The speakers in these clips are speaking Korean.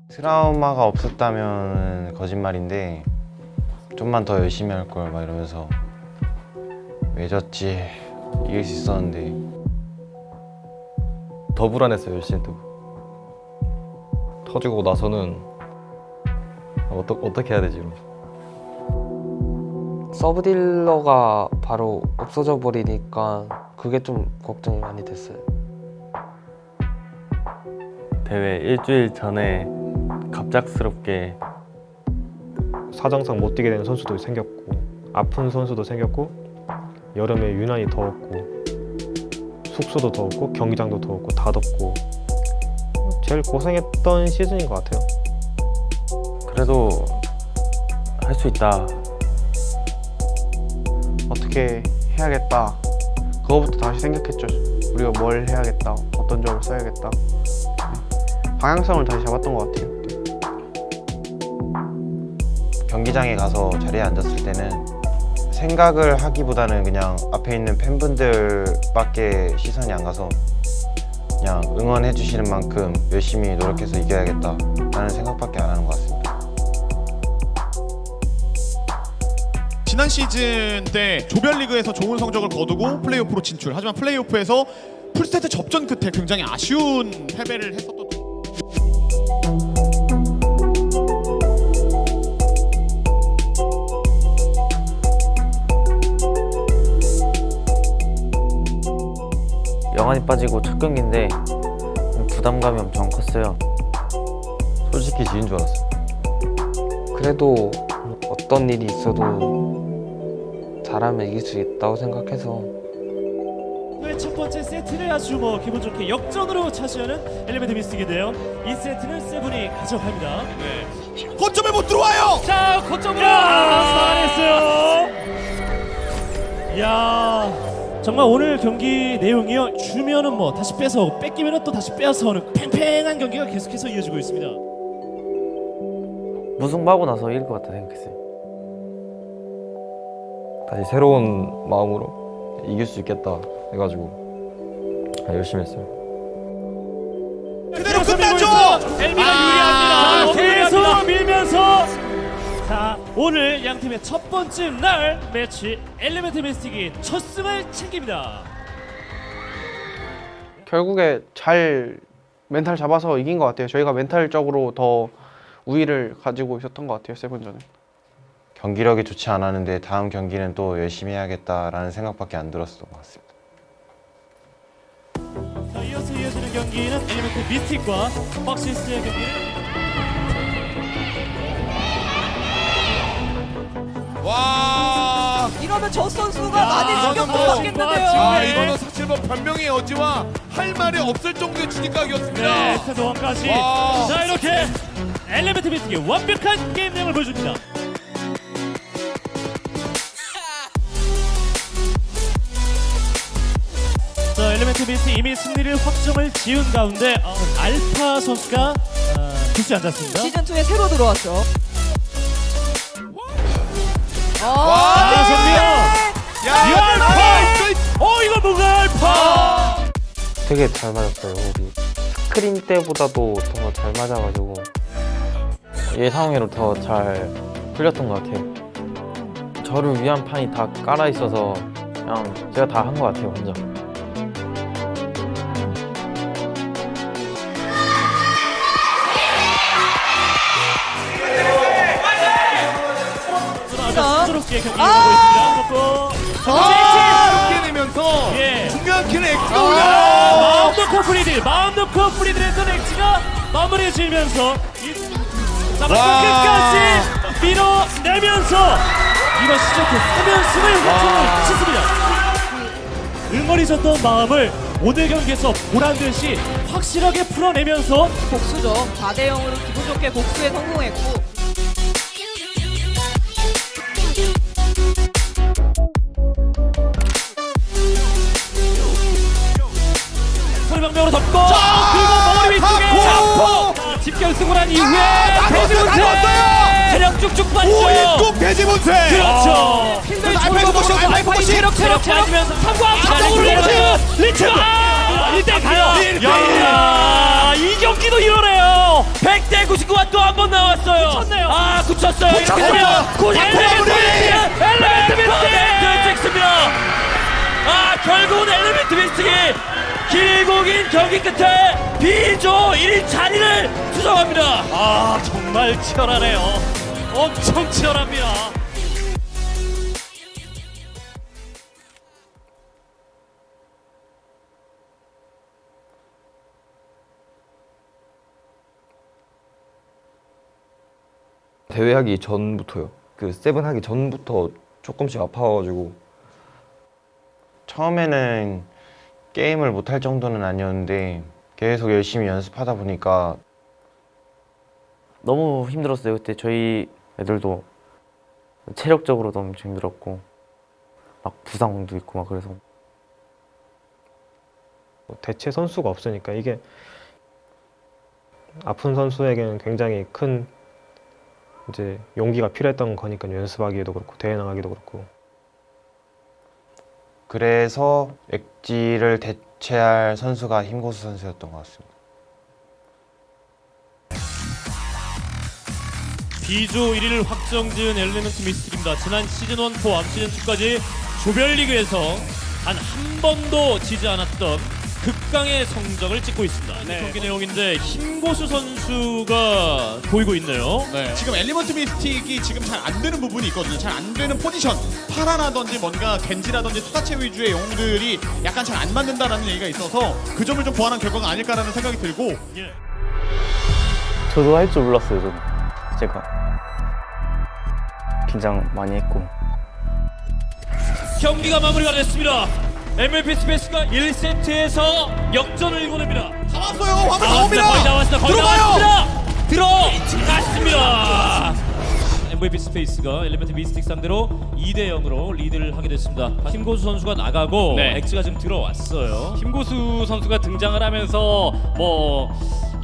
트라우마가 없었다면 거짓말인데 좀만 더 열심히 할 걸 막 이러면서 왜 졌지 이길 수 있었는데 더 불안했어요. 열심히 뜨고 터지고 나서는 어떻게 해야 되지? 이러면서. 서브딜러가 바로 없어져 버리니까 그게 좀 걱정이 많이 됐어요. 대회 일주일 전에 갑작스럽게 사정상 못 뛰게 되는 선수도 생겼고 아픈 선수도 생겼고 여름에 유난히 더웠고 숙소도 더웠고 경기장도 더웠고 다 덥고 제일 고생했던 시즌인 것 같아요. 그래도 할 수 있다. 어떻게 해야겠다. 그거부터 다시 생각했죠. 우리가 뭘 해야겠다. 어떤 점을 써야겠다. 방향성을 다시 잡았던 것 같아요. 경기장에 가서 자리에 앉았을 때는 생각을 하기보다는 그냥 앞에 있는 팬분들밖에 시선이 안 가서 그냥 응원해 주시는 만큼 열심히 노력해서 이겨야겠다 라는 생각밖에 안 하는 것 같습니다. 지난 시즌 때 조별리그에서 좋은 성적을 거두고 플레이오프로 진출. 하지만 플레이오프에서 풀세트 접전 끝에 굉장히 아쉬운 패배를 했었던. 영환이 빠지고 첫 경기인데 부담감이 엄청 컸어요. 솔직히 지인 줄 알았어요. 그래도 어떤 일이 있어도 잘하면 이길 수 있다고 생각해서 오늘 첫 번째 세트를 아주 기분 좋게 역전으로 차지하는 엘리멘트 미스틱인데요. 이 세트는 세븐이 가져갑니다. 거점에 못 들어와요. 자, 거점으로 살아냈어요. 이야, 정말 오늘 경기 내용이요. 주면은 다시 뺏어오고 뺏기면은 또 다시 빼앗아오는 팽팽한 경기가 계속해서 이어지고 있습니다. 무승부하고 나서 이길 것 같다 생각했어요. 다시 새로운 마음으로 이길 수 있겠다 해가지고 열심히 했어요. 그대로 끝났죠. 엘비가 유리합니다. 계속 밀면서 자, 오늘 양 팀의 첫 번째 날 매치 엘리멘트 미스틱이 첫 승을 챙깁니다. 결국에 잘 멘탈 잡아서 이긴 것 같아요. 저희가 멘탈적으로 더 우위를 가지고 있었던 것 같아요. 세븐전은. 경기력이 좋지 않았는데 다음 경기는 또 열심히 해야겠다라는 생각밖에 안 들었던 것 같습니다. 자, 이어서 이어지는 경기는 엘리멘트 미스틱과 벅시스의 경기를 와. 이러면 저 선수가 많이 충격받겠는데요. 이거는 사실 변명의 여지와 할 말이 없을 정도의 진입각이었습니다. 네, 태도왕까지. 와. 자, 이렇게 엘리멘트 미스틱의 완벽한 게임 내용을 보여줍니다. 자, 엘리멘트 미스틱 이미 승리를 확정을 지은 가운데 알파 선수가 주시 앉았습니다. 시즌2에 새로 들어왔죠. 아, 성미야! 이 알파! 이거 뭐가 알파! 되게 잘 맞았어요. 우리 스크린 때보다도 더 잘 맞아가지고 예상외로 더 잘 풀렸던 것 같아요. 저를 위한 판이 다 깔아 있어서 그냥 제가 다 한 것 같아요 혼자. 순조롭게 경기를 하고 있습니다. 이렇게 되면서 예. 중요한 킬은 엑스가 올라요. 마음 놓고 프리딜했던 엑스가 마무리 지으면서 끝까지 밀어내면서 이번 시즌 3연승을 확정을 짓습니다. 응어리졌던 마음을 오늘 경기에서 보란듯이 확실하게 풀어내면서 복수죠. 4대0으로 기분 좋게 복수에 성공했고. 소리방벽으로 덮고 그리고 머리 위쪽에 잡고 집결승을 한 이후에 배지문세 체력 쭉쭉 빠지죠. 꼭 배지문세. 그렇죠. 힘들 알파이브 체력 빠지면서 삼광 리츠가 1대 가요. 야, 이 경기도 이러네요. 100대 99와 쳤습니다. 엘리멘트 미스틱 찍습니다. 아, 결국은 엘리멘트 미스틱이 길고 긴 경기 끝에 B조 1위 자리를 수정합니다. 아, 정말 치열하네요. 엄청 치열합니다. 대회하기 전부터요. 그 세븐 하기 전부터 조금씩 아파가지고 처음에는 게임을 못할 정도는 아니었는데 계속 열심히 연습하다 보니까 너무 힘들었어요. 그때 저희 애들도 체력적으로도 엄청 힘들었고 막 부상도 있고 막 그래서 대체 선수가 없으니까 이게 아픈 선수에게는 굉장히 큰 이제 용기가 필요했던 거니까 연습하기에도 그렇고 대회 나가기도 그렇고. 그래서 엑지를 대체할 선수가 힘고수 선수였던 것 같습니다. B조 1위를 확정지은 엘리멘트 미스틱입니다. 지난 시즌1 포함 시즌2까지 조별리그에서 단 한 번도 지지 않았던 극강의 성적을 찍고 있습니다. 네. 경기 내용인데 힘고수 선수가 보이고 있네요. 네. 지금 엘리먼트 미스틱이 지금 잘 안 되는 부분이 있거든요. 잘 안 되는 포지션, 파라라든지 뭔가 겐지라든지 투사체 위주의 영웅들이 약간 잘 안 맞는다라는 얘기가 있어서 그 점을 좀 보완한 결과가 아닐까라는 생각이 들고. 예. 저도 할 줄 몰랐어요. 저도 제가 긴장 많이 했고 경기가 마무리가 됐습니다. MVP 스페이스가 1세트에서 역전을 이뤄냅니다. 다 왔어요. 화면 나옵니다. 거의 다 왔습니다. 거의 들어가요. 다 왔습니다. 들어갔습니다. MVP 스페이스가 엘리멘트 미스틱 상대로 2대0으로 리드를 하게 됐습니다. 힘고수 선수가 나가고 엑스가 지금 들어왔어요. 힘고수 선수가 등장을 하면서 뭐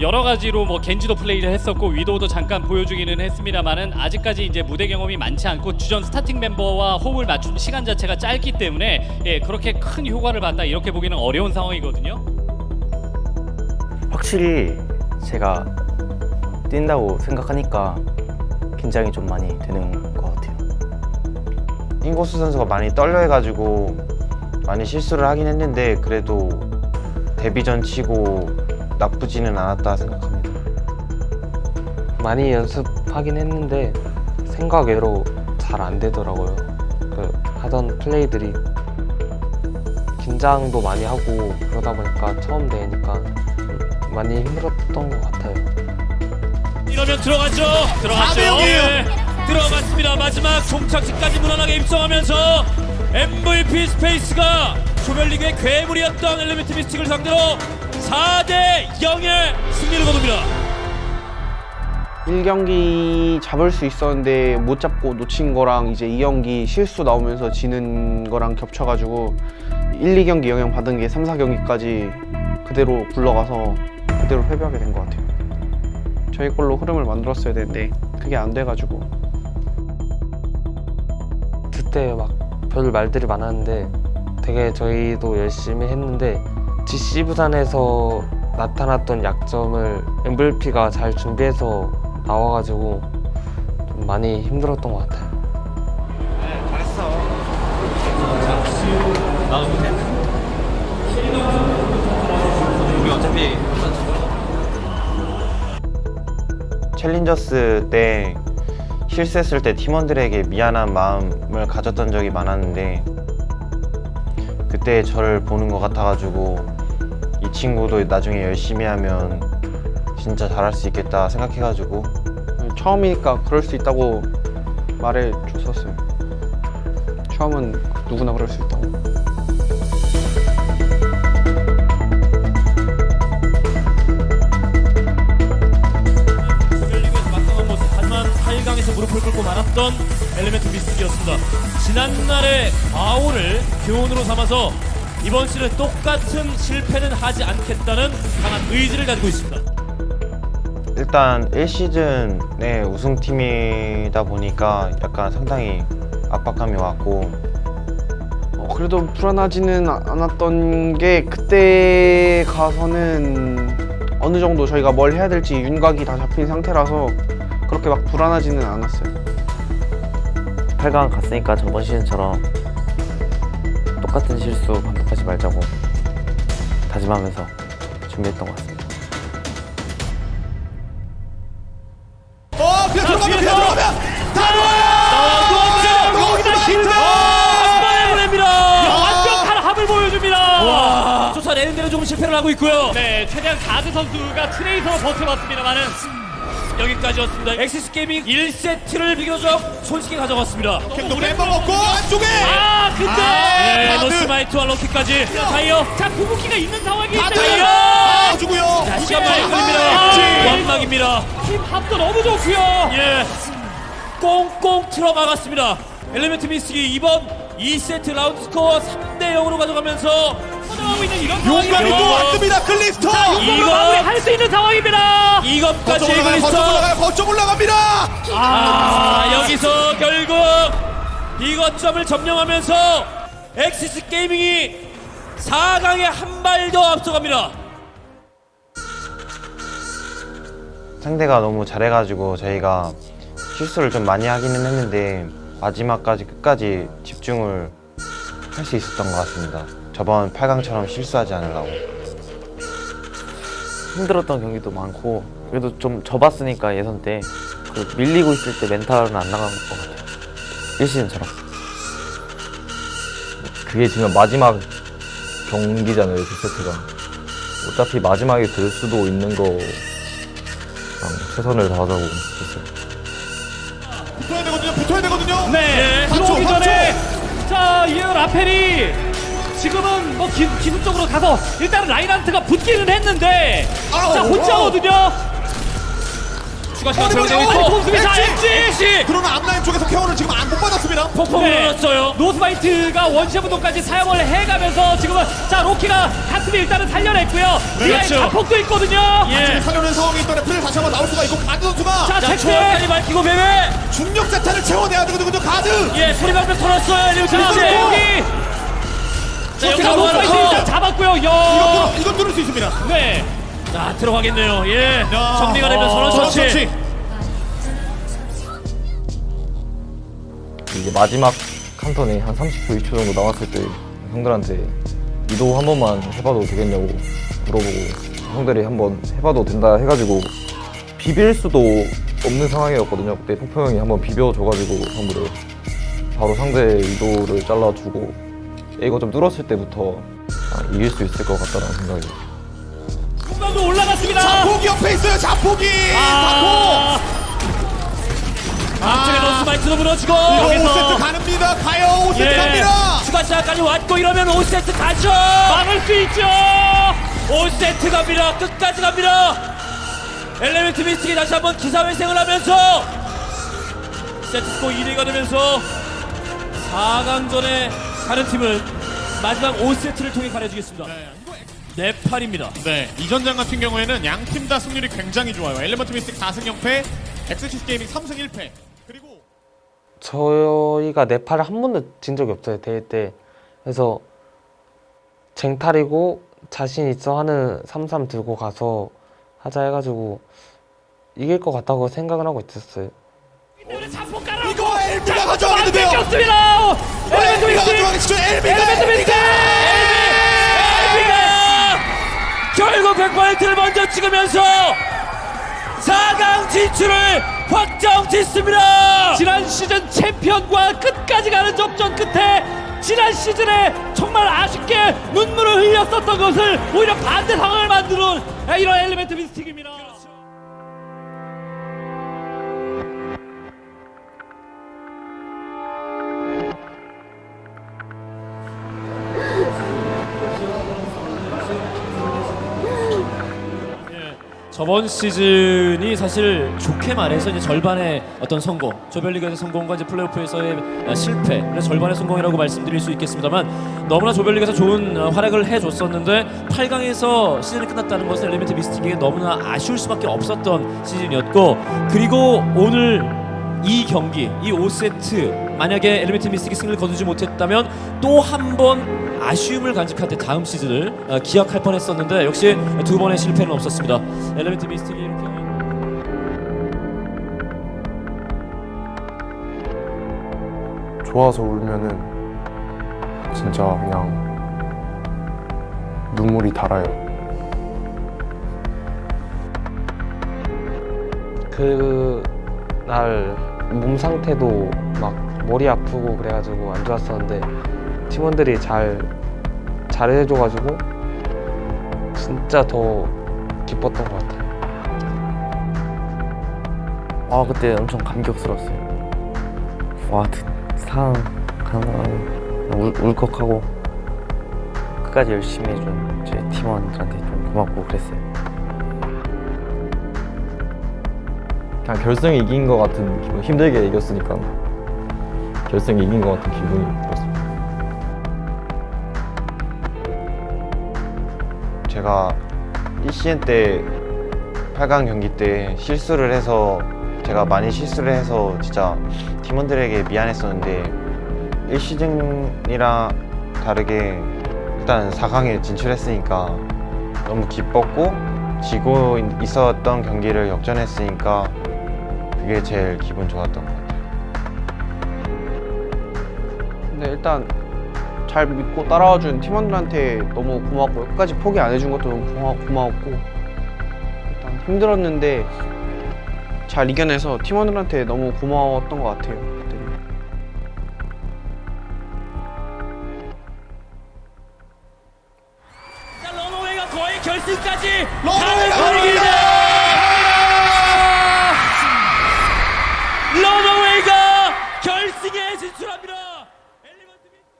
여러 가지로 뭐 겐지도 플레이를 했었고 위도우도 잠깐 보여주기는 했습니다만은 아직까지 이제 무대 경험이 많지 않고 주전 스타팅 멤버와 호흡을 맞춘 시간 자체가 짧기 때문에 예, 그렇게 큰 효과를 봤다 이렇게 보기는 어려운 상황이거든요. 확실히 제가 뛴다고 생각하니까 긴장이 좀 많이 되는 것 같아요. 힘고수 선수가 많이 떨려해가지고 많이 실수를 하긴 했는데 그래도 데뷔전 치고 나쁘지는 않았다 생각합니다. 많이 연습하긴 했는데 생각외로 잘 안 되더라고요. 하던 플레이들이 긴장도 많이 하고 그러다 보니까 처음 대회니까 좀 많이 힘들었던 것 같아요. 이러면 들어갔죠. 들어갔죠. 예. 들어갔습니다. 마지막 종착지까지 무난하게 입성하면서 MVP 스페이스가 조별리그의 괴물이었던 엘리멘트 미스틱을 상대로 4대0의 승리를 거둡니다. 1경기 잡을 수 있었는데 못 잡고 놓친 거랑 이제 2경기 실수 나오면서 지는 거랑 겹쳐가지고 1, 2경기 영향 받은 게 3, 4경기까지 그대로 굴러가서 그대로 패배하게 된 것 같아요. 저희 걸로 흐름을 만들었어야 되는데 그게 안 돼가지고. 그때 막 별 말들이 많았는데 되게 저희도 열심히 했는데 GC 부산에서 나타났던 약점을 MVP가 잘 준비해서 나와가지고 좀 많이 힘들었던 것 같아요. 챌린저스 때 실수했을 때 팀원들에게 미안한 마음을 가졌던 적이 많았는데 그때 저를 보는 것 같아가지고 이 친구도 나중에 열심히 하면 진짜 잘할 수 있겠다 생각해가지고 처음이니까 그럴 수 있다고 말해줬었어요. 처음은 누구나 그럴 수 있다고. 조별리그에서 막강한 모습, 하지만 8강에서 무릎을 꿇고 말았던 엘리멘트 미스틱이었습니다. 지난날의 과오를 교훈으로 삼아서 이번 시즌 똑같은 실패는 하지 않겠다는 강한 의지를 가지고 있습니다. 일단 1시즌의 우승팀이다 보니까 약간 상당히 압박감이 왔고 그래도 불안하지는 않았던 게 그때 가서는 어느 정도 저희가 뭘 해야 될지 윤곽이 다 잡힌 상태라서 그렇게 막 불안하지는 않았어요. 8강 갔으니까 저번 시즌처럼 똑같은 실수 반복하지 말자고 다짐하면서 준비했던 것 같습니다. 그냥 들어가면 그냥 들어가면 다 거기다 힐 한 번에 보냅니다. 완벽한 합을 보여줍니다. 와, 쫓아내는 데는 조금 실패를 하고 있고요. 네, 최대한 가드 선수가 트레이서 버텨봤습니다만은 여기까지였습니다. 엑시스 게이밍 1세트를 비교적 손쉽게 가져갔습니다. 또 멤버 먹고 안쪽에 근데 가드. 노스마이트와 럭키까지 다이어. 자, 궁극기가 있는 상황이 다이어. 주고요. 자, 시간 많이 걸립니다. 완막입니다. 팀 합도 너무 좋고요. 예, 꽁꽁 틀어막았습니다. 엘리멘트 미스틱이 이번 2세트 라운드 스코어 3대 0으로 가져가면서 선정하고 있는 이런 용감이 또 상황이고요. 왔습니다. 클리스터. 이거 할 수 있는 상황입니다. 이것까지 에글리스터. 거점 올라갑니다. 여기서 결국 이것점을 점령하면서 엑시스 게이밍이 4강에 한 발 더 앞서갑니다. 상대가 너무 잘해가지고 저희가 실수를 좀 많이 하기는 했는데 마지막까지 끝까지 집중을 할 수 있었던 것 같습니다. 저번 8강처럼 실수하지 않으려고. 힘들었던 경기도 많고 그래도 좀 져봤으니까 예선 때 그 밀리고 있을 때 멘탈은 안 나간 것 같아요. 1시즌처럼. 그게 지금 마지막 경기잖아요, 그 세트가. 어차피 마지막에 될 수도 있는 거 최선을 다하자고 했어요. 붙어야 되거든요. 네, 한쪽, 들어오기 한쪽. 전에 자, 이어 라펠이 지금은 뭐 기술적으로 가서 일단은 라인한트가 붙기는 했는데 자, 혼자거든요. 추가 시간 제공되고 폼수비 자, 엑시 그러나 앞라인 쪽에서 케어를 지금 못 받았습니다. 폭풍을 넣었어요. 노스바이트가 원시부동까지 사용을 해가면서 지금은 자, 로키가 가스비 일단은 살려냈고요. 뒤에 자폭도 있거든요. 지금 살려낸 상황이 있던 플레이 다시 한번 나올 수가 있고 가드 선수가 자, 체크까지 밝히고 베베. 중력 자탄을 채워내야 되거든요. 가드. 예, 소리방패 털었어요. 엘리우스 자, 여기. 자, 여기서 노스바이트 일단 잡았고요. 이건 뚫을 수 있습니다. 네. 자, 들어가겠네요. 예. 야. 정리가 되면 선언 처치. 이게 마지막 칸턴에 한 30초, 2초 정도 남았을 때 형들한테 위도 한 번만 해봐도 되겠냐고 물어보고 형들이 한번 해봐도 된다 해가지고 비빌 수도 없는 상황이었거든요. 그때 폭포 형이 한번 비벼줘가지고 선물을 바로 상대 위도를 잘라주고 이거 좀 뚫었을 때부터 이길 수 있을 것 같다는 생각이. 공간도 올라갔습니다. 자폭이 옆에 있어요. 자폭이. 앞쪽에 노스마이트도 무너지고 이거 여기서 5세트 가능합니다. 가요. 5세트 예. 갑니다. 추가 시간까지 왔고 이러면 5세트 가죠. 막을 수 있죠. 5세트 갑니다. 끝까지 갑니다. 엘레멘트 미스틱이 다시 한번 기사회생을 하면서 세트스코어 2위가 되면서 4강전에 가는 팀은 마지막 5세트를 통해 가려주겠습니다. 네, 8입니다. 네, 이전장 같은 경우에는 양 팀 다 승률이 굉장히 좋아요. 엘리먼트 미스틱 4승 0패, 엑스시스 게이밍 3승 1패. 그리고 저희가 네팔을 한 번도 진 적이 없어요, 대회 때. 그래서 쟁탈이고 자신 있어 하는 3-3 들고 가서 하자 해가지고 이길 것 같다고 생각을 하고 있었어요. 이거 엘비가 가져가겠는데요. 뺏겼습니다. 엘리멘트 미스틱. 엘비가 결국 100%를 먼저 찍으면서 4강 진출을 확정 짓습니다. 지난 시즌 챔피언과 끝까지 가는 접전 끝에 지난 시즌에 정말 아쉽게 눈물을 흘렸었던 것을 오히려 반대 상황을 만드는 이런 엘리멘트 미스틱입니다. 저번 시즌이 사실 좋게 말해서 이제 절반의 어떤 성공, 조별리그에서 성공과 이제 플레이오프에서의 실패, 그래서 절반의 성공이라고 말씀드릴 수 있겠습니다만 너무나 조별리그에서 좋은 활약을 해줬었는데 8강에서 시즌이 끝났다는 것은 엘리멘트 미스틱에게 너무나 아쉬울 수밖에 없었던 시즌이었고, 그리고 오늘 이 경기, 이 5세트 만약에 엘리멘트 미스틱이 승리를 거두지 못했다면 또 한 번 아쉬움을 간직할 때 다음 시즌을 기약할 뻔했었는데 역시 두 번의 실패는 없었습니다. 엘리멘트 미스틱이 이렇게 좋아서 울면은 진짜 그냥 눈물이 달아요. 그날 몸 상태도 막 머리 아프고 그래가지고 안 좋았었는데 팀원들이 잘해줘가지고 진짜 더 기뻤던 것 같아요. 아 그때 엄청 감격스러웠어요. 와 상황 가는 울컥하고 끝까지 열심히 해준 제 팀원들한테 좀 고맙고 그랬어요. 그냥 결승에 이긴 것 같은 기분, 힘들게 이겼으니까 결승에 이긴 것 같은 기분이 들었습니다. 제가 1시즌 때 8강 경기 때 제가 많이 실수를 해서 진짜 팀원들에게 미안했었는데 1시즌이랑 다르게 일단 4강에 진출했으니까 너무 기뻤고 지고 있었던 경기를 역전했으니까 그게 제일 기분 좋았던 것 같아요. 근데 일단 잘 믿고 따라와준 팀원들한테 너무 고맙고 끝까지 포기 안 해준 것도 너무 고마웠고 일단 힘들었는데 잘 이겨내서 팀원들한테 너무 고마웠던 것 같아요. 그때는. 자, 러너웨이가 거의 결승까지 러너웨이가 러너웨이가 결승에 진출합니다.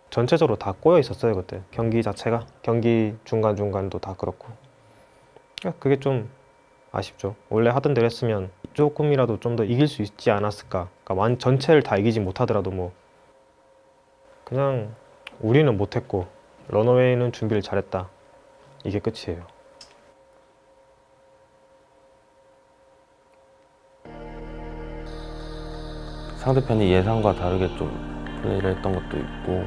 전체적으로 다 꼬여 있었어요 그때. 경기 자체가 경기 중간중간도 다 그렇고 그게 좀 아쉽죠. 원래 하던 대로 했으면 조금이라도 좀 더 이길 수 있지 않았을까. 그러니까 전체를 다 이기지 못하더라도 뭐 그냥 우리는 못했고 러너웨이는 준비를 잘했다, 이게 끝이에요. 상대편이 예상과 다르게 좀 플레이를 했던 것도 있고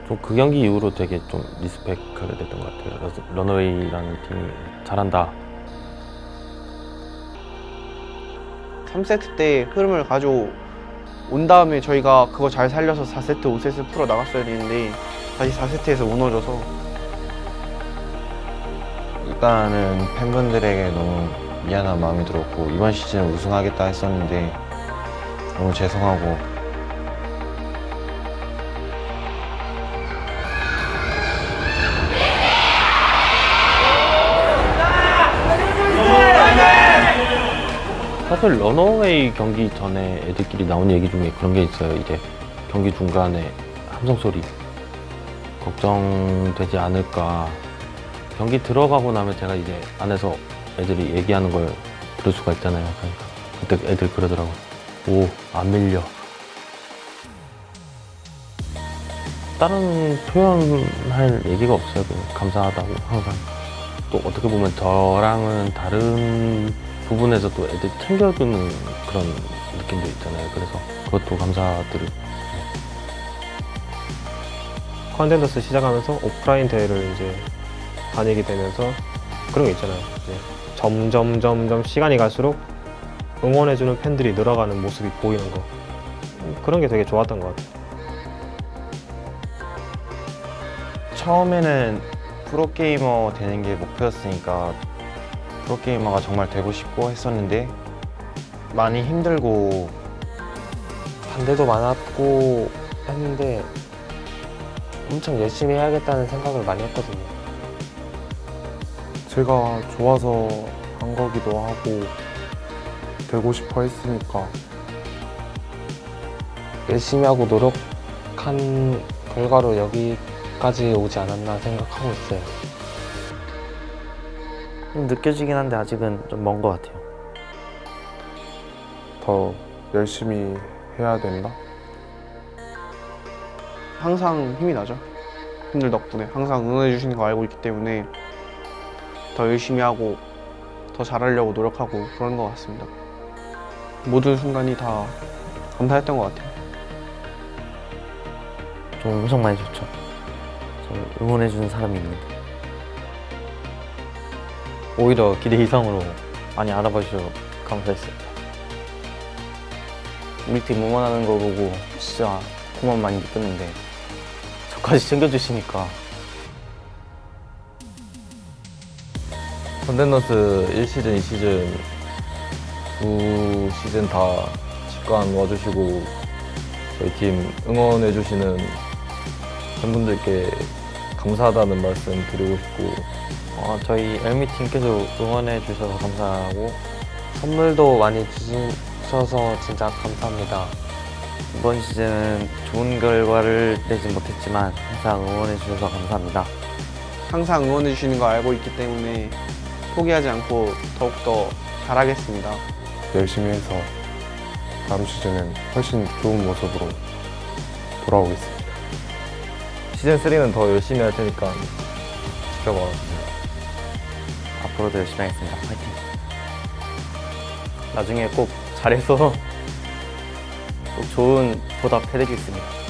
좀 그 경기 이후로 되게 좀 리스펙하게 됐던 것 같아요. 그래서 러너웨이라는 팀이 잘한다. 3세트 때 흐름을 가져온 다음에 저희가 그거 잘 살려서 4세트, 5세트 풀어 나갔어야 되는데 다시 4세트에서 무너져서 일단은 팬분들에게 너무 미안한 마음이 들었고 이번 시즌 우승하겠다 했었는데 너무 죄송하고 사실 러너웨이 경기 전에 애들끼리 나온 얘기 중에 그런 게 있어요. 이제 경기 중간에 함성 소리 걱정되지 않을까. 경기 들어가고 나면 제가 이제 안에서 애들이 얘기하는 걸 들을 수가 있잖아요. 그러니까 그때 애들 그러더라고. 오, 안 밀려. 다른 표현할 얘기가 없어요. 그냥 감사하다고 항상. 또 어떻게 보면 저랑은 다른 부분에서 또 애들 챙겨주는 그런 느낌도 있잖아요. 그래서 그것도 감사드리고. 컨텐더스 시작하면서 오프라인 대회를 이제 다니게 되면서 그런 게 있잖아요. 이제 점점 시간이 갈수록 응원해주는 팬들이 늘어가는 모습이 보이는 거, 그런 게 되게 좋았던 것 같아요. 처음에는 프로게이머 되는 게 목표였으니까 프로게이머가 정말 되고 싶고 했었는데 많이 힘들고 반대도 많았고 했는데 엄청 열심히 해야겠다는 생각을 많이 했거든요. 제가 좋아서 한 거기도 하고 되고 싶어 했으니까 열심히 하고 노력한 결과로 여기까지 오지 않았나 생각하고 있어요. 느껴지긴 한데 아직은 좀 먼 것 같아요. 더 열심히 해야 된다. 항상 힘이 나죠. 팬들 덕분에 항상 응원해 주시는 거 알고 있기 때문에 더 열심히 하고 더 잘하려고 노력하고 그런 것 같습니다. 모든 순간이 다 감사했던 것 같아요. 좀 엄청 많이 좋죠. 저를 응원해주는 사람이 있는데. 오히려 기대 이상으로 많이 알아봐 주셔서 감사했습니다. 우리 팀 응원하는 거 보고 진짜 고만 많이 느꼈는데 저까지 챙겨주시니까 컨텐던스 1시즌, 2시즌 두 시즌 다 직관 와주시고 저희 팀 응원해주시는 팬분들께 감사하다는 말씀 드리고 싶고 저희 엘미팀 계속 응원해 주셔서 감사하고 선물도 많이 주셔서 진짜 감사합니다. 이번 시즌 좋은 결과를 내지 못했지만 항상 응원해 주셔서 감사합니다. 항상 응원해 주시는 거 알고 있기 때문에 포기하지 않고 더욱더 잘하겠습니다. 열심히 해서 다음 시즌은 훨씬 좋은 모습으로 돌아오겠습니다. 시즌 3는 더 열심히 할 테니까 지켜봐 주세요. 앞으로도 열심히 하겠습니다. 파이팅! 나중에 꼭 잘해서 꼭 좋은 보답 해드리겠습니다.